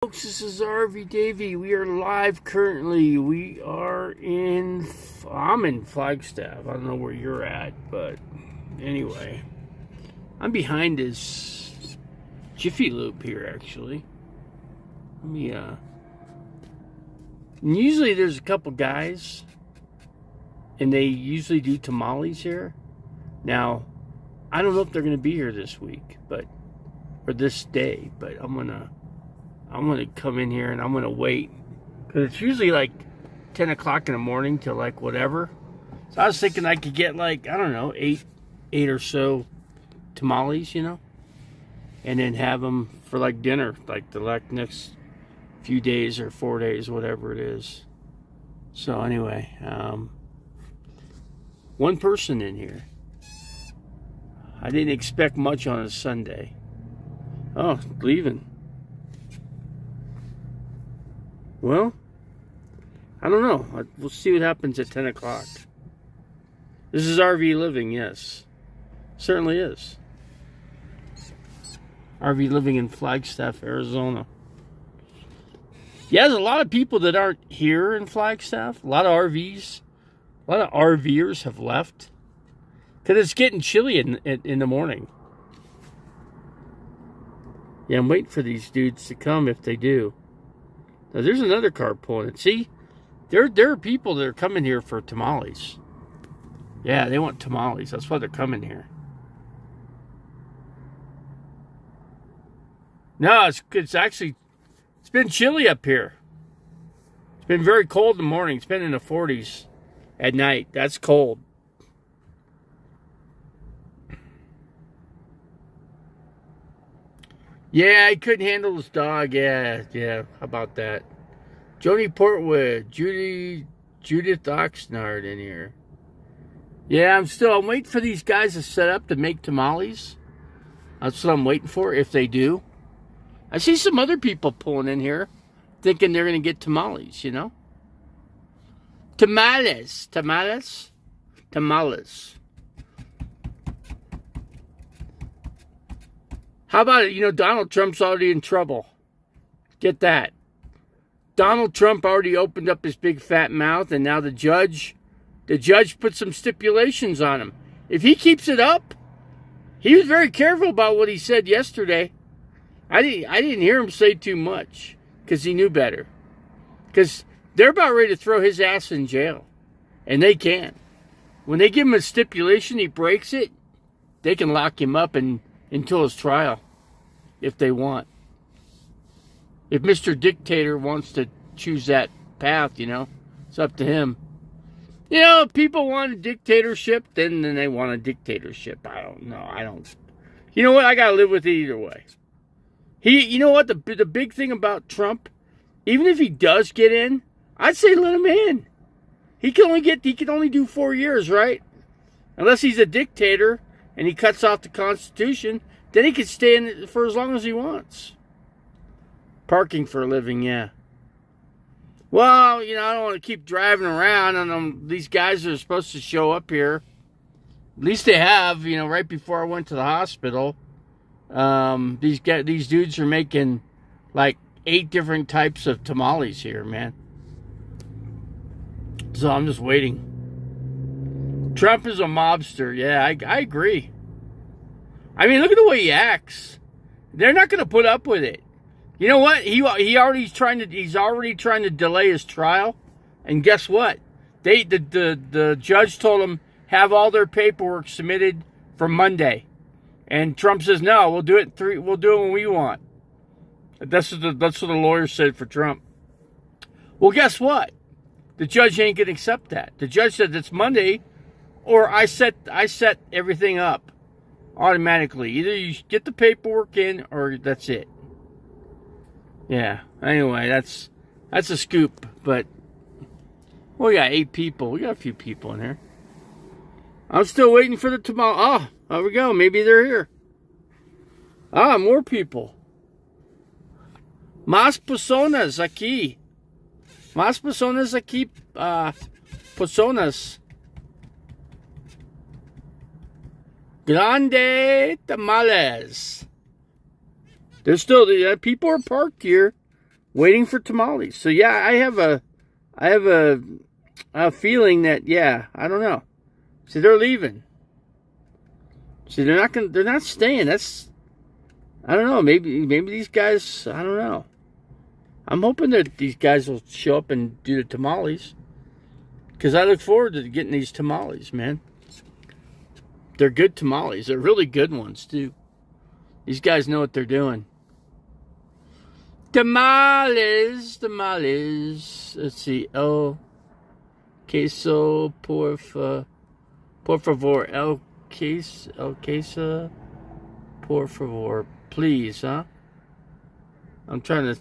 Folks, this is RV Davey. We are live currently. I'm in Flagstaff. I don't know where you're at, but anyway. I'm behind this Jiffy Lube here, actually. Usually there's a couple guys, and they usually do tamales here. Now, I don't know if they're going to be here this week, or this day, but I'm gonna come in here and I'm gonna wait, because it's usually like 10 o'clock in the morning till like whatever. So I was thinking I could get like, I don't know, eight or so tamales, and then have them for like dinner, like the next few days or 4 days, whatever it is. So anyway, one person in here. I didn't expect much on a Sunday. Oh, leaving. Well, I don't know. We'll see what happens at 10 o'clock. This is RV Living, yes. Certainly is. RV Living in Flagstaff, Arizona. Yeah, there's a lot of people that aren't here in Flagstaff. A lot of RVers have left. Because it's getting chilly in the morning. Yeah, I'm waiting for these dudes to come if they do. Now, there's another car pulling it. See, there are people that are coming here for tamales. Yeah, they want tamales. That's why they're coming here. No, it's been chilly up here. It's been very cold in the morning. It's been in the 40s at night. That's cold. Yeah, I couldn't handle this dog. Yeah. How about that? Joni Portwood, Judith Oxnard in here. Yeah, I'm waiting for these guys to set up to make tamales. That's what I'm waiting for, if they do. I see some other people pulling in here, thinking they're going to get tamales, Tamales. How about it? Donald Trump's already in trouble. Get that. Donald Trump already opened up his big fat mouth, and now the judge put some stipulations on him. If he keeps it up, he was very careful about what he said yesterday. I didn't hear him say too much, because he knew better. Because they're about ready to throw his ass in jail. And they can. When they give him a stipulation, he breaks it, they can lock him up until his trial, if they want. If Mr. Dictator wants to choose that path, it's up to him. If people want a dictatorship, then they want a dictatorship. I don't know. You know what? I gotta live with it either way. You know what? The big thing about Trump, even if he does get in, I'd say let him in. He can only do 4 years, right? Unless he's a dictator and he cuts off the Constitution, then he can stay in it for as long as he wants. Parking for a living, yeah. Well, I don't want to keep driving around, and these guys are supposed to show up here. At least they have, right before I went to the hospital. These dudes are making like 8 different types of tamales here, man. So I'm just waiting. Trump is a mobster. Yeah, I agree. I mean, look at the way he acts. They're not going to put up with it. You know what? He's already trying to delay his trial. And guess what? The judge told him have all their paperwork submitted for Monday. And Trump says, "No, we'll do it we'll do it when we want." That's what the lawyer said for Trump. Well, guess what? The judge ain't going to accept that. The judge said it's Monday, or I set everything up automatically. Either you get the paperwork in, or that's it. Yeah. Anyway, that's a scoop. But we got 8 people. We got a few people in here. I'm still waiting for the tamale. Oh, there we go. Maybe they're here. More people. Más personas aquí. Personas. Grande tamales. There's still people are parked here. waiting for tamales. So yeah, I have a feeling that, yeah, I don't know. See, they're leaving. See, they're not staying. I don't know. Maybe these guys, I don't know. I'm hoping that these guys will show up and do the tamales, because I look forward to getting these tamales, man. They're good tamales. They're really good ones too. These guys know what they're doing. Tamales. Let's see. Oh, queso, por favor. El queso, por favor. Please, huh? I'm trying to...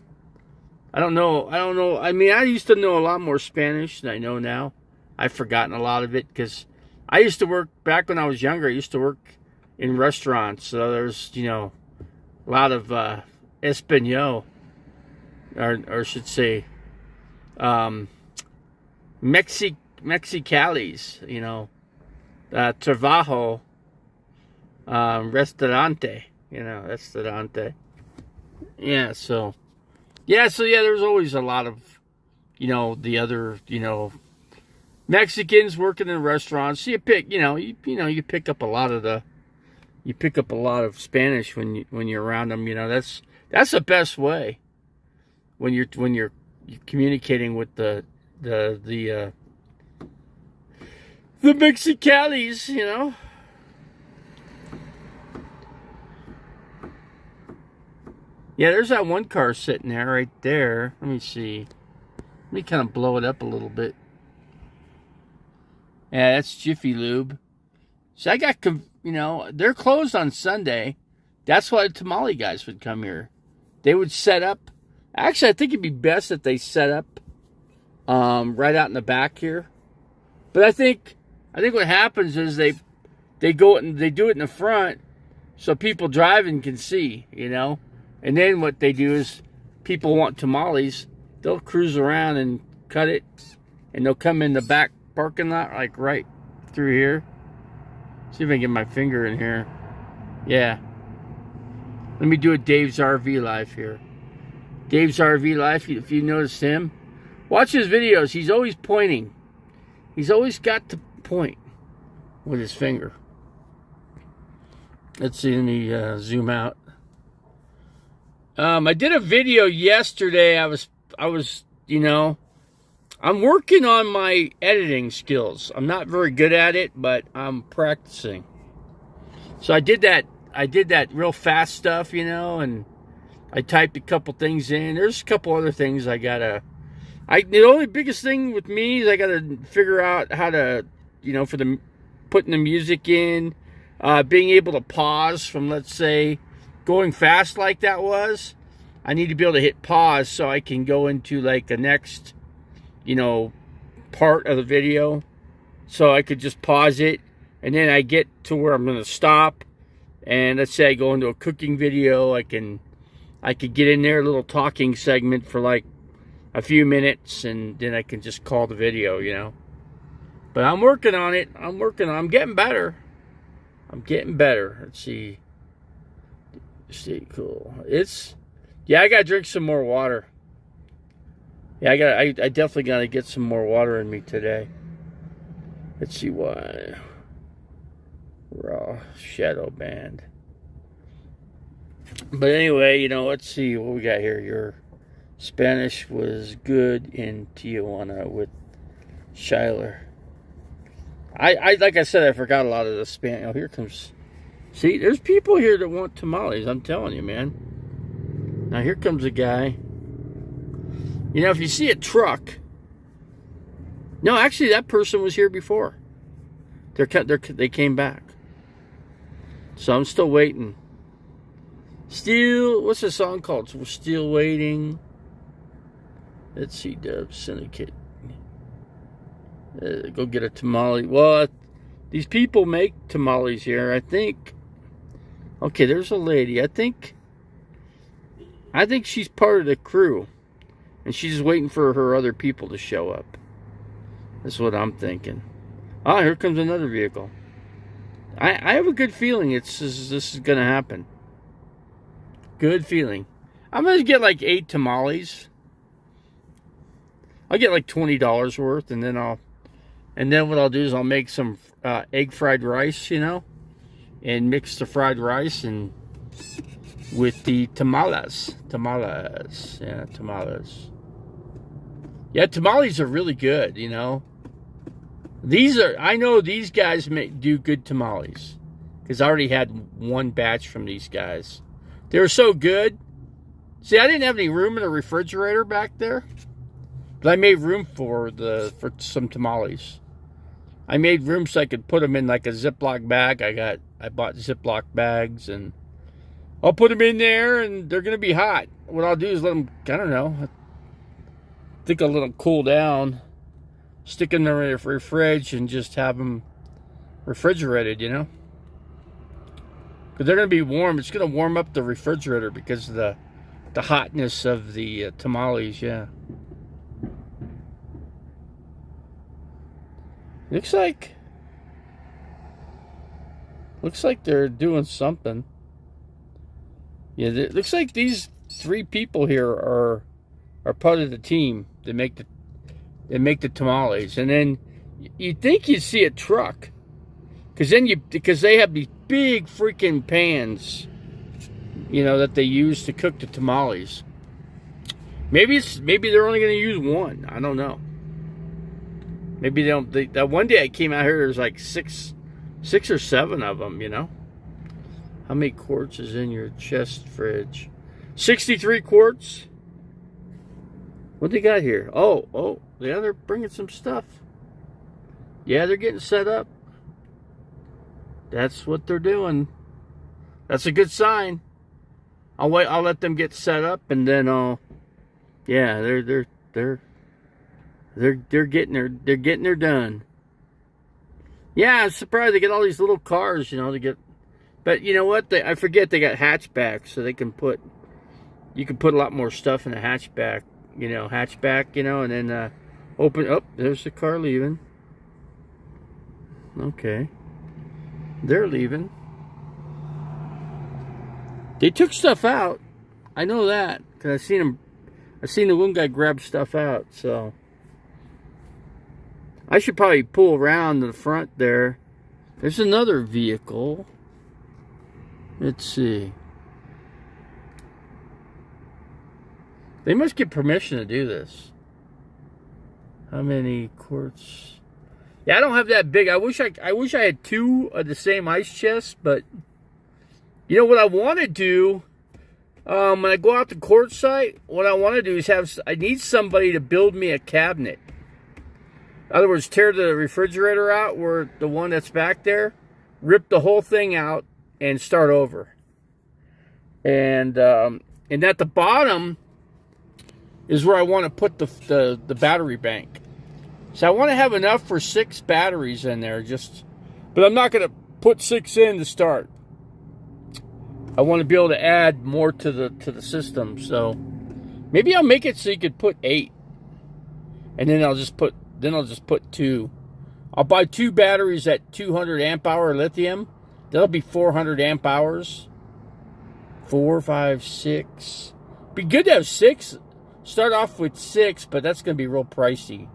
I don't know. I mean, I used to know a lot more Spanish than I know now. I've forgotten a lot of it, because I used to work, back when I was younger, I used to work in restaurants. So there's, a lot of Espanol, or I should say, Mexicales, trabajo, restaurante, restaurante. Yeah, so there's always a lot of, the other, Mexicans working in restaurants. So you pick, you pick up a lot of Spanish when you're around them. That's the best way when you're communicating with the Mexicales, Yeah, there's that one car sitting there, right there. Let me see. Let me kind of blow it up a little bit. Yeah, that's Jiffy Lube. So I got, they're closed on Sunday. That's why the tamale guys would come here. They would set up. Actually, I think it'd be best if they set up right out in the back here. But I think what happens is they go and they do it in the front so people driving can see, And then what they do is, people want tamales, they'll cruise around and cut it, and they'll come in the back parking lot, like right through here. See if I can get my finger in here. Yeah. Let me do a Dave's RV Life here. Dave's RV Life, if you notice him, watch his videos. He's always pointing. He's always got to point with his finger. Let's see, let me zoom out. I did a video yesterday. I was, I'm working on my editing skills. I'm not very good at it, but I'm practicing. So I did that real fast stuff, and I typed a couple things in. There's a couple other things the only biggest thing with me is I gotta figure out how to, for putting the music in, being able to pause from, let's say, going fast like that was. I need to be able to hit pause so I can go into like the next, part of the video. So I could just pause it, and then I get to where I'm going to stop. And let's say I go into a cooking video, I could get in there, a little talking segment for like a few minutes, and then I can just call the video, But I'm working on it. I'm getting better. Let's see. Stay cool. I gotta drink some more water. Yeah, I definitely gotta get some more water in me today. Let's see why. Raw shadow band. But anyway, let's see what we got here. Your Spanish was good in Tijuana with Schuyler. I like I said, I forgot a lot of the Spanish. Oh, here comes. See, there's people here that want tamales. I'm telling you, man. Now here comes a guy. If you see a truck. No, actually, that person was here before. They came back. So I'm still waiting. What's the song called? We're still waiting. Let's see, Dub Syndicate. Go get a tamale. Well, these people make tamales here, I think. Okay, there's a lady. I think she's part of the crew. And she's just waiting for her other people to show up. That's what I'm thinking. Ah, here comes another vehicle. I have a good feeling this is going to happen. Good feeling. I'm going to get like 8 tamales. I'll get like $20 worth, and then what I'll do is I'll make some egg fried rice, you know, and mix the fried rice and with the tamales. Yeah, tamales. Yeah, tamales are really good, you know. I know these guys do good tamales, because I already had one batch from these guys. They were so good. See, I didn't have any room in the refrigerator back there, but I made room for some tamales. I made room so I could put them in like a Ziploc bag. I bought Ziploc bags, and I'll put them in there, and they're gonna be hot. What I'll do is let them, I don't know, I think I'll let them cool down, stick them in the fridge, and just have them refrigerated, you know. But they're gonna be warm. It's gonna warm up the refrigerator because of the hotness of the tamales. Yeah. Looks like they're doing something. Yeah, it looks like these 3 people here are part of the team that make the tamales. And then you think you'd see a truck, because they have these big freaking pans, you know, that they use to cook the tamales. Maybe they're only going to use one. I don't know. Maybe they don't. That one day I came out here, there's like six or 7 of them, you know. How many quarts is in your chest fridge? 63 quarts. What they got here? Oh, yeah, they're bringing some stuff. Yeah, they're getting set up. That's what they're doing. That's a good sign. I'll let them get set up, and then yeah, they're getting her done. Yeah, I'm surprised they get all these little cars, you know, but you know what? I forget they got hatchbacks, so you can put a lot more stuff in a hatchback, you know, and then open up. There's the car leaving. Okay, they're leaving. They took stuff out. I know that, because I seen the one guy grab stuff out, so I should probably pull around to the front there. There's another vehicle. Let's see. They must get permission to do this. How many quarts? Yeah, I don't have that big. I wish I had 2 of the same ice chest, but you know what I want to do? When I go out to quartzsite, what I want to do is I need somebody to build me a cabinet. In other words, tear the refrigerator out, where the one that's back there, rip the whole thing out and start over. And at the bottom is where I want to put the battery bank. So I want to have enough for 6 batteries in there, but I'm not going to put 6 in to start. I want to be able to add more to the system. So maybe I'll make it so you could put 8, and then I'll just put 2. I'll buy 2 batteries at 200 amp hour lithium. That'll be 400 amp hours. 4, 5, 6. Be good to have 6. Start off with 6, but that's going to be real pricey.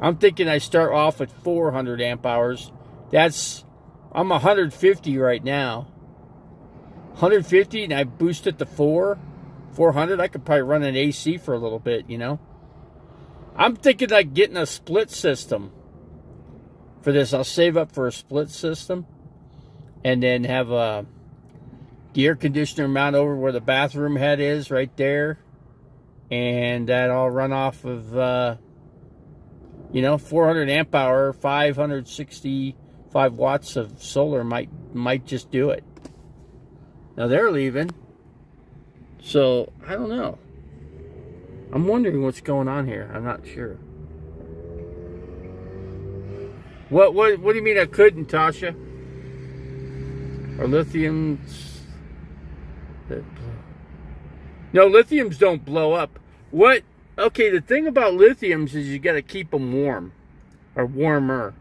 I'm thinking I start off with 400 amp hours. I'm 150 right now. 150, and I boost it to 400. I could probably run an AC for a little bit, you know. I'm thinking like getting a split system for this. I'll save up for a split system, and then have the air conditioner mount over where the bathroom head is, right there, and that all run off of 400 amp hour, 565 watts of solar might just do it. Now they're leaving, so I don't know. I'm wondering what's going on here. I'm not sure. What do you mean I couldn't, Tasha? Or lithiums? No, lithiums don't blow up. What? Okay, the thing about lithiums is you got to keep them warm, or warmer.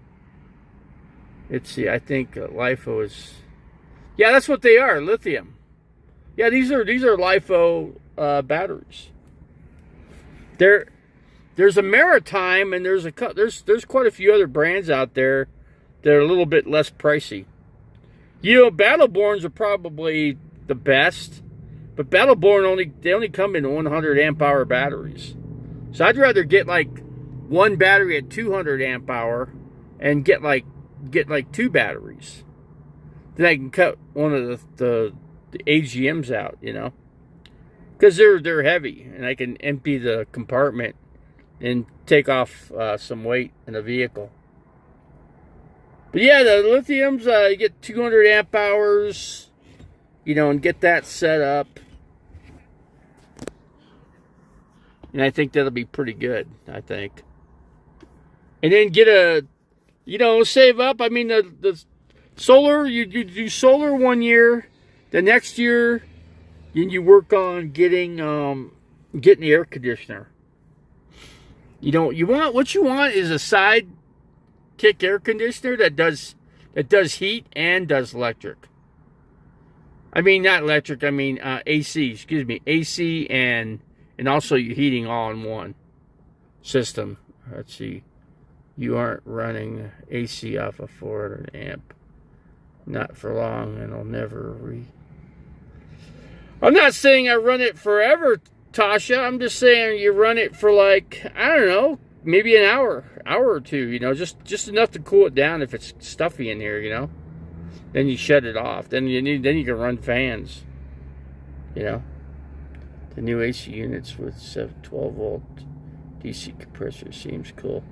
Let's see. I think LiFo is. Yeah, that's what they are. Lithium. Yeah, these are LiFo batteries. They're there's a Maritime, and there's quite a few other brands out there that are a little bit less pricey. You know, Battleborns are probably the best, but Battleborn only come in 100 amp hour batteries. So I'd rather get like one battery at 200 amp hour and get like two batteries. Then I can cut one of the AGMs out, you know, because they're heavy, and I can empty the compartment and take off some weight in the vehicle. But yeah, the lithiums, you get 200 amp hours, you know, and get that set up. And I think that'll be pretty good, I think. And then get a, you know, save up. I mean, the solar, you do solar 1 year. The next year, then you work on getting the air conditioner. You know, what you want is a side kick air conditioner that does heat and does electric. I mean, not electric, I mean AC, excuse me. AC and also your heating all in one system. Let's see. You aren't running AC off a 400 amp. Not for long, and I'll never I'm not saying I run it forever, Tasha. I'm just saying you run it for like, I don't know, maybe an hour or two, you know, just enough to cool it down if it's stuffy in here, you know. Then you shut it off. Then you can run fans, you know. The new AC units with 12 volt DC compressor seems cool.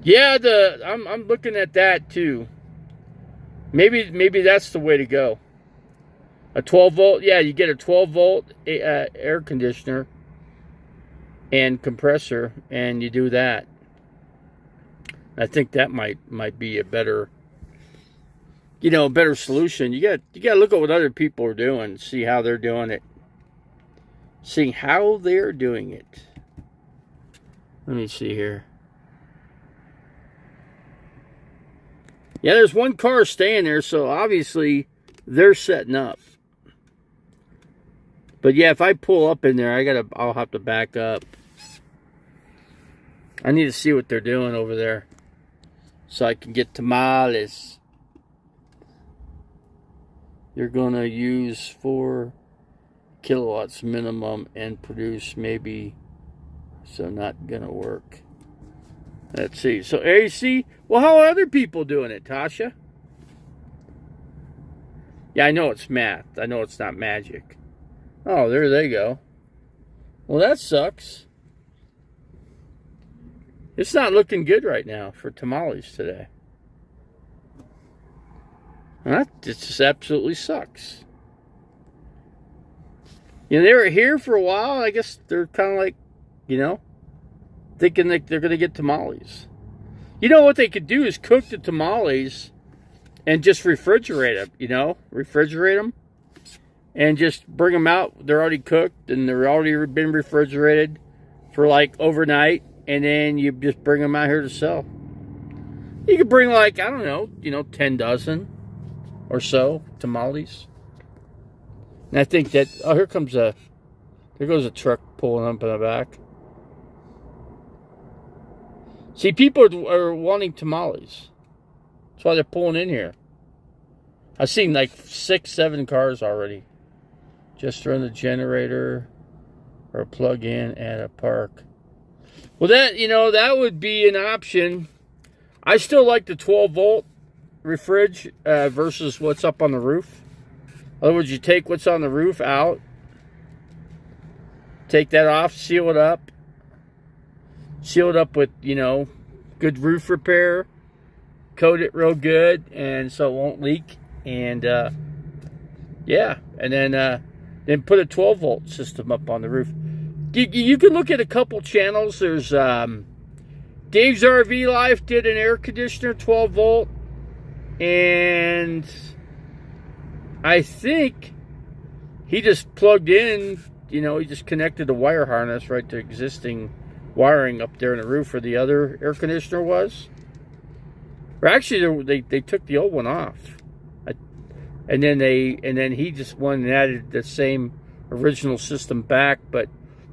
Yeah, I'm looking at that too. Maybe that's the way to go. A 12 volt, yeah, you get a 12 volt air conditioner and compressor, and you do that. I think that might be a better, you know, better solution. You got to look at what other people are doing, see how they're doing it. See how they're doing it. Let me see here. Yeah, there's one car staying there, so obviously they're setting up. But yeah, if I pull up in there, I'll have to back up. I need to see what they're doing over there, so I can get tamales. You're gonna use 4 kilowatts minimum and produce maybe, so not gonna work. Let's see. So AC. Well, how are other people doing it, Tasha? Yeah, I know it's math. I know it's not magic. Oh, there they go. Well, that sucks. It's not looking good right now for tamales today. That just absolutely sucks. You know, they were here for a while. I guess they're kind of like, you know, thinking that they're going to get tamales. You know what they could do is cook the tamales and just refrigerate them, you know, refrigerate them and just bring them out. They're already cooked and they're already been refrigerated for like overnight, and then you just bring them out here to sell. You could bring like, I don't know, you know, 10 dozen or so tamales. And I think that, oh, there goes a truck pulling up in the back. See, people are wanting tamales. That's why they're pulling in here. I've seen like 6, 7 cars already. Just run the generator or plug in at a park. Well, that, you know, that would be an option. I still like the 12 volt refrig versus what's up on the roof. In other words, you take what's on the roof out, take that off, seal it up with, you know, good roof repair, coat it real good, and so it won't leak. And yeah, and then put a 12 volt system up on the roof. You can look at a couple channels. There's Dave's RV Life did an air conditioner 12 volt, and I think he just plugged in, you know, he just connected the wire harness right to existing wiring up there in the roof where the other air conditioner was. Or actually, they took the old one off, and then he just went and added the same original system back, but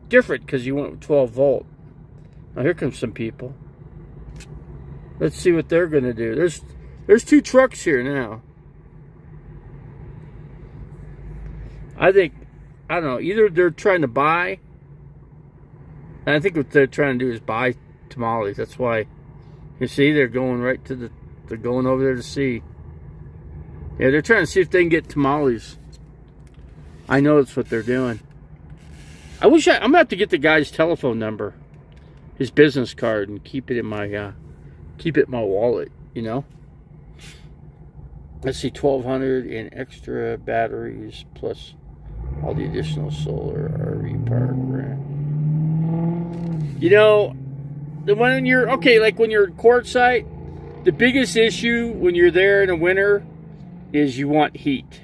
different because you went with 12 volt. Oh, here comes some people. Let's see what they're going to do. There's 2 trucks here now. I don't know, either they're trying to buy, and I think what they're trying to do is buy tamales. That's why, you see, they're going right to they're going over there to see. Yeah, they're trying to see if they can get tamales. I know that's what they're doing. I'm going to have to get the guy's telephone number, his business card, and keep it in my wallet, you know. Let's see, 1,200 in extra batteries plus all the additional solar RV park rent. You know, when you're when you're courtside, the biggest issue when you're there in the winter is you want heat.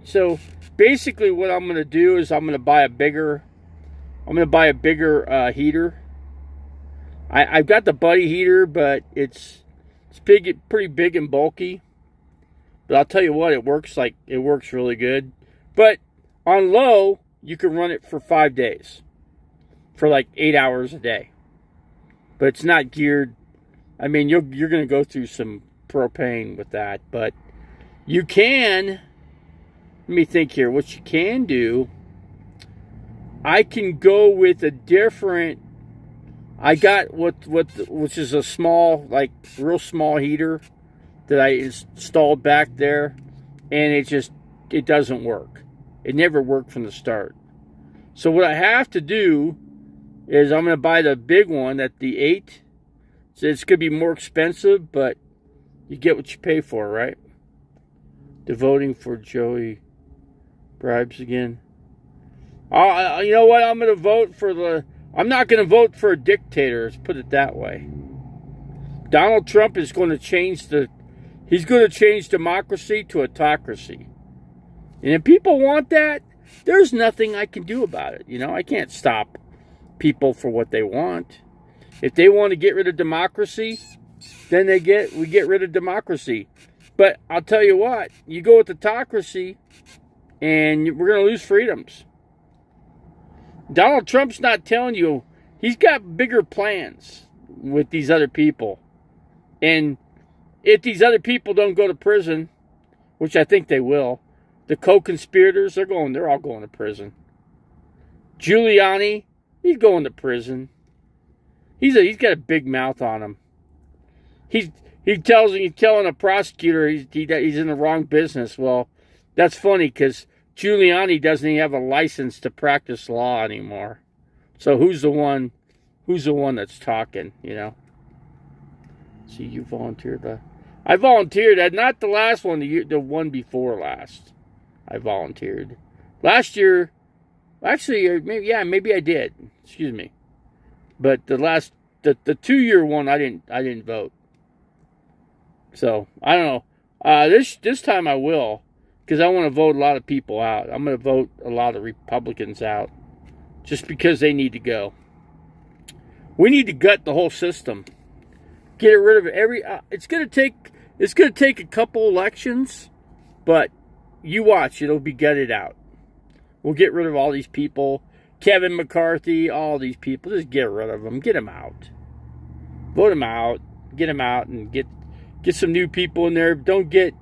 So basically, what I'm going to do is I'm going to buy a bigger heater. I've got the Buddy heater, but it's pretty big and bulky. But I'll tell you what, it works really good. But on low, you can run it for 5 days, for like 8 hours a day. But it's not geared. I mean, you're going to go through some propane with that, but you can. Let me think here. What you can do, I can go with a different. I got which is a small, like real small heater that I installed back there, and it doesn't work. It never worked from the start. So what I have to do is I'm going to buy the big one at the 8. So it's going to be more expensive, but you get what you pay for, right? Voting for Joey bribes again. You know what? I'm going to vote for I'm not going to vote for a dictator. Let's put it that way. Donald Trump is going to change he's going to change democracy to autocracy. And if people want that, there's nothing I can do about it. You know, I can't stop people for what they want. If they want to get rid of democracy, then we get rid of democracy. But I'll tell you what, you go with autocracy, and we're going to lose freedoms. Donald Trump's not telling you. He's got bigger plans with these other people. And if these other people don't go to prison, which I think they will, the co-conspirators, they're all going to prison. Giuliani, he's going to prison. He's got a big mouth on him. He's telling a prosecutor he's in the wrong business. Well, that's funny because Giuliani doesn't even have a license to practice law anymore. So who's the one that's talking, you know? See, you volunteered. I volunteered. Not the last one, the one before last. I volunteered. Last year, actually, maybe I did. Excuse me. But the 2-year one, I didn't vote. So I don't know. This time I will, because I want to vote a lot of people out. I'm going to vote a lot of Republicans out, just because they need to go. We need to gut the whole system. Get rid of every. It's going to take a couple elections, but you watch, it'll be gutted out. We'll get rid of all these people. Kevin McCarthy, all these people. Just get rid of them. Get them out. Vote them out. Get them out and get some new people in there. Don't get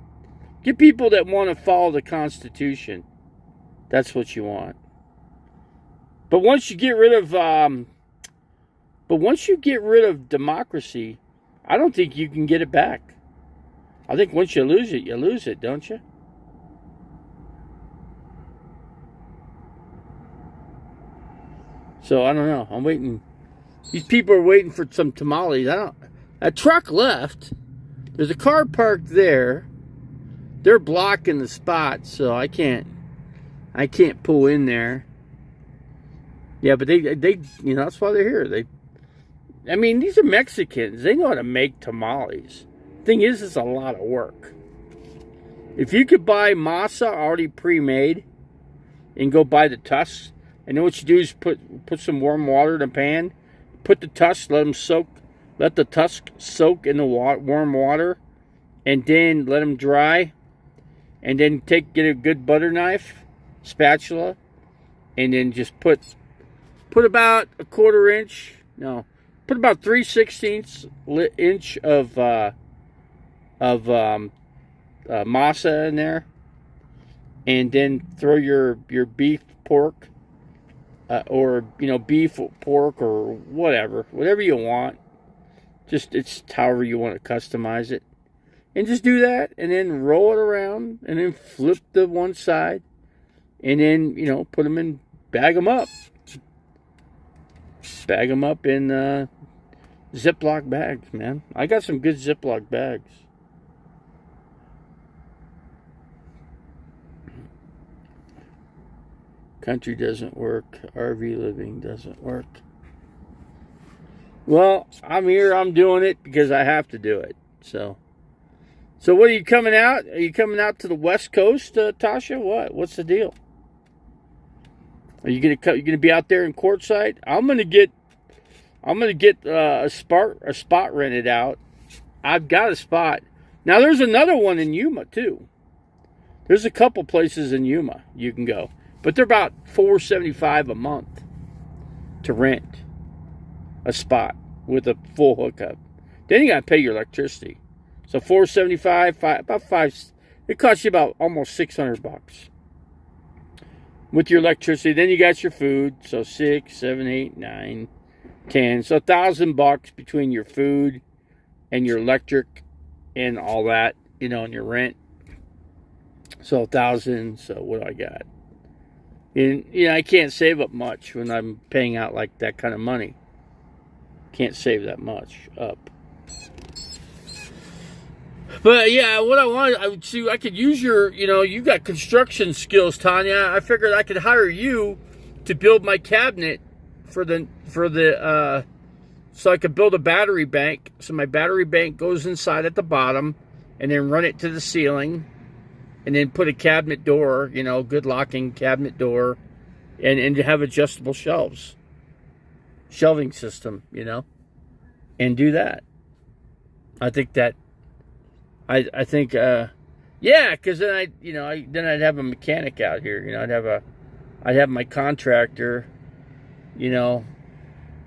people that want to follow the Constitution. That's what you want. But once you get rid of democracy, I don't think you can get it back. I think once you lose it, don't you? So I don't know. I'm waiting. These people are waiting for some tamales. A truck left. There's a car parked there. They're blocking the spot, so I can't pull in there. Yeah, but they that's why they're here. These are Mexicans. They know how to make tamales. Thing is, it's a lot of work. If you could buy masa already pre-made and go buy the tusks, and then what you do is put some warm water in a pan, put the tusks, let the tusk soak in the warm water, and then let them dry, and then get a good butter knife, spatula, and then just put put about a 1/4 inch, no, put about 3/16 inch of masa in there, and then throw your beef, pork, or beef, pork, or whatever you want. Just it's however you want to customize it, and just do that, and then roll it around, and then flip the one side, and then put them in, bag them up in Ziploc bags, man. I got some good Ziploc bags. Country doesn't work. RV living doesn't work. Well, I'm here. I'm doing it because I have to do it. So what, are you coming out? Are you coming out to the West Coast, Tasha? What's the deal? Are you gonna be out there in Quartzsite? I'm gonna get a spot rented out. I've got a spot. Now there's another one in Yuma too. There's a couple places in Yuma you can go, but they're about $475 a month to rent a spot with a full hookup. Then you gotta pay your electricity. So $475, about $5. It costs you about almost $600 with your electricity. Then you got your food. So 6, 7, 8, 9, 10. So $1,000 between your food and your electric and all that, and your rent. So 1,000. So what do I got? And I can't save up much when I'm paying out like that kind of money. Can't save that much up. But yeah, what I would see, I could use your, you got construction skills, Tanya. I figured I could hire you to build my cabinet so I could build a battery bank. So my battery bank goes inside at the bottom, and then run it to the ceiling, and then put a cabinet door, good locking cabinet door, and have adjustable shelving system, and do that. I think that, I think, yeah, because then I'd have a mechanic out here, I'd have my contractor,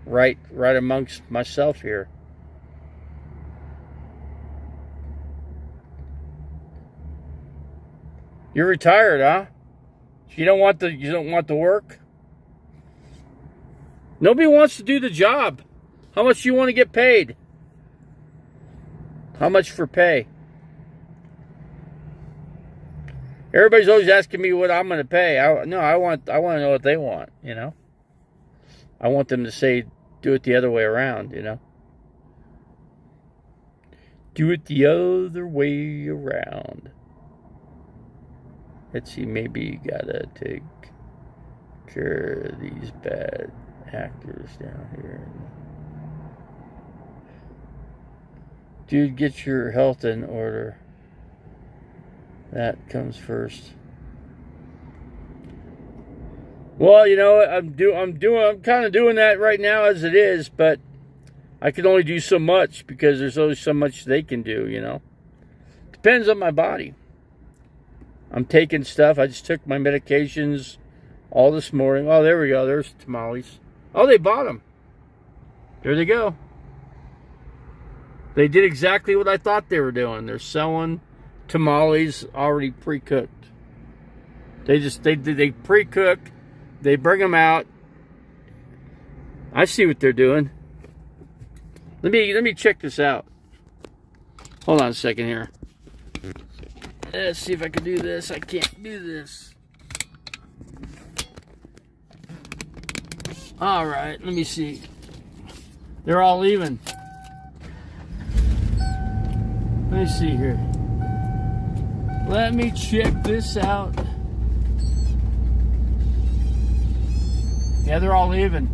right amongst myself here. You're retired, huh? You don't want the work? Nobody wants to do the job. How much do you want to get paid? How much for pay? Everybody's always asking me what I'm going to pay. I want to know what they want, I want them to say, do it the other way around, Do it the other way around. Let's see, maybe you gotta take care of these bad actors down here. Dude, get your health in order. That comes first. Well, I'm kind of doing that right now as it is, but I can only do so much because there's only so much they can do, Depends on my body. I'm taking stuff. I just took my medications all this morning. Oh, there we go. There's tamales. Oh, they bought them. There they go. They did exactly what I thought they were doing. They're selling tamales already pre-cooked. They pre-cook. They bring them out. I see what they're doing. Let me check this out. Hold on a second here. Let's see if I can do this. I can't do this. All right, let me see. They're all even. Let me see here. Let me check this out. Yeah, they're all even.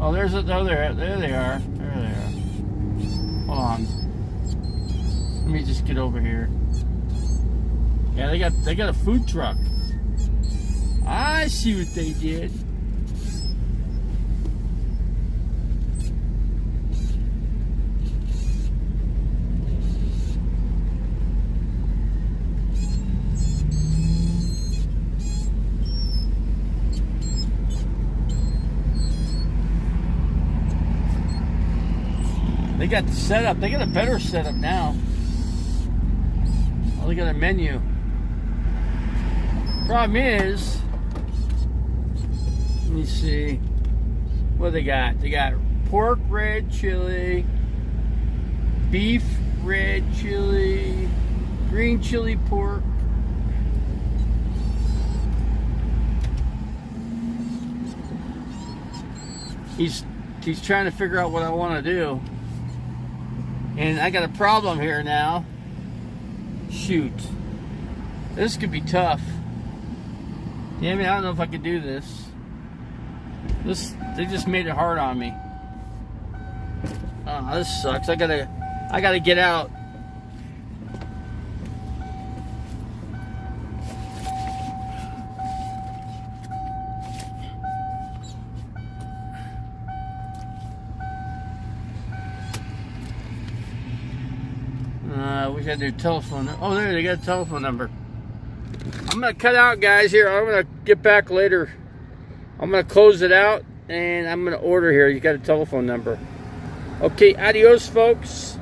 Oh, there they are. There they are. Hold on. Let me just get over here. Yeah, they got a food truck. I see what they did. They got the setup. They got a better setup now. Oh, they got a menu. Problem is, let me see. What do they got? They got pork red chili, beef red chili, green chili pork. He's trying to figure out what I want to do. And I got a problem here now. Shoot. This could be tough. Damn it, I don't know if I could do this. They just made it hard on me. Oh, this sucks. I gotta get out. I wish I had their telephone. Oh, there, they got a telephone number. I'm going to cut out, guys, here. I'm going to get back later. I'm going to close it out, and I'm going to order here. You got a telephone number. Okay, adios, folks.